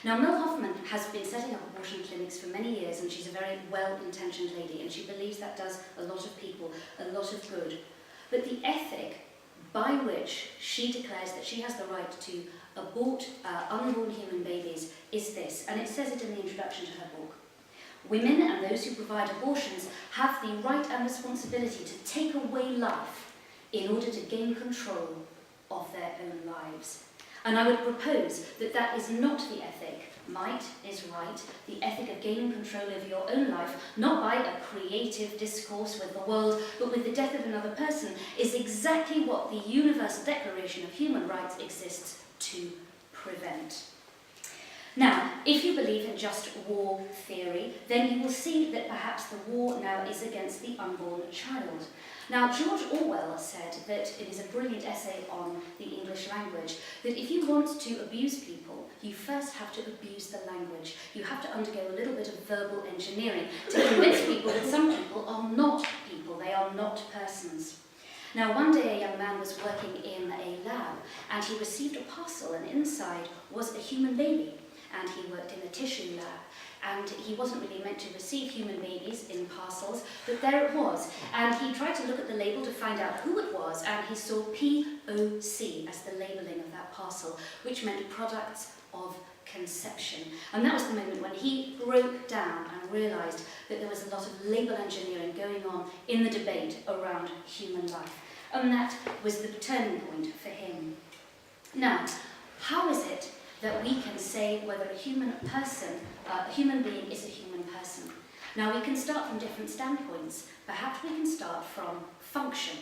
Now, Mel Hoffman has been setting up abortion clinics for many years, and she's a very well-intentioned lady, and she believes that does a lot of people a lot of good. But the ethic by which she declares that she has the right to abort unborn human babies is this, and it says it in the introduction to her book. Women and those who provide abortions have the right and responsibility to take away life in order to gain control of their own lives. And I would propose that that is not the ethic. Might is right, the ethic of gaining control over your own life, not by a creative discourse with the world, but with the death of another person, is exactly what the Universal Declaration of Human Rights exists to prevent. Now, if you believe in just war theory, then you will see that perhaps the war now is against the unborn child. Now, George Orwell said that, in his brilliant essay on the English language, that if you want to abuse people, you first have to abuse the language. You have to undergo a little bit of verbal engineering to convince people that some people are not people, they are not persons. Now, one day a young man was working in a lab, and he received a parcel, and inside was a human baby. And he worked in a tissue lab, and he wasn't really meant to receive human babies in parcels, but there it was. And he tried to look at the label to find out who it was, and he saw POC as the labelling of that parcel, which meant products of conception. And that was the moment when he broke down and realised that there was a lot of label engineering going on in the debate around human life. And that was the turning point for him. Now, how is it that we can say whether a human being is a human person? Now, we can start from different standpoints. Perhaps we can start from function.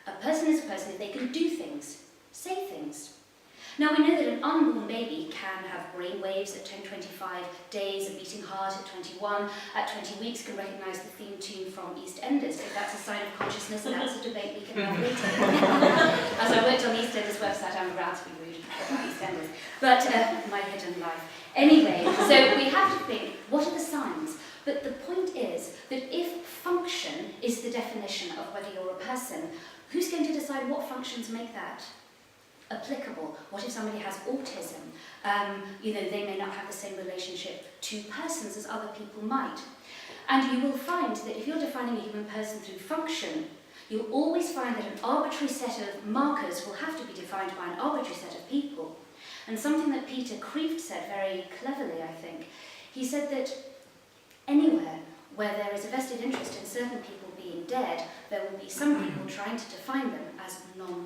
A person is a person if they can do things, say things. Now, we know that an unborn baby can have brain waves at 25 days, a beating heart at 21, at 20 weeks can recognise the theme tune from EastEnders. If that's a sign of consciousness, that's a debate we can have later. As I worked on EastEnders' website, I'm allowed to be rude about EastEnders, but my hidden life. Anyway, so we have to think, what are the signs? But the point is that if function is the definition of whether you're a person, who's going to decide what functions make that applicable? What if somebody has autism? They may not have the same relationship to persons as other people might. And you will find that if you're defining a human person through function, you'll always find that an arbitrary set of markers will have to be defined by an arbitrary set of people. And something that Peter Kreeft said very cleverly, I think, he said that anywhere where there is a vested interest in certain people being dead, there will be some people trying to define them as non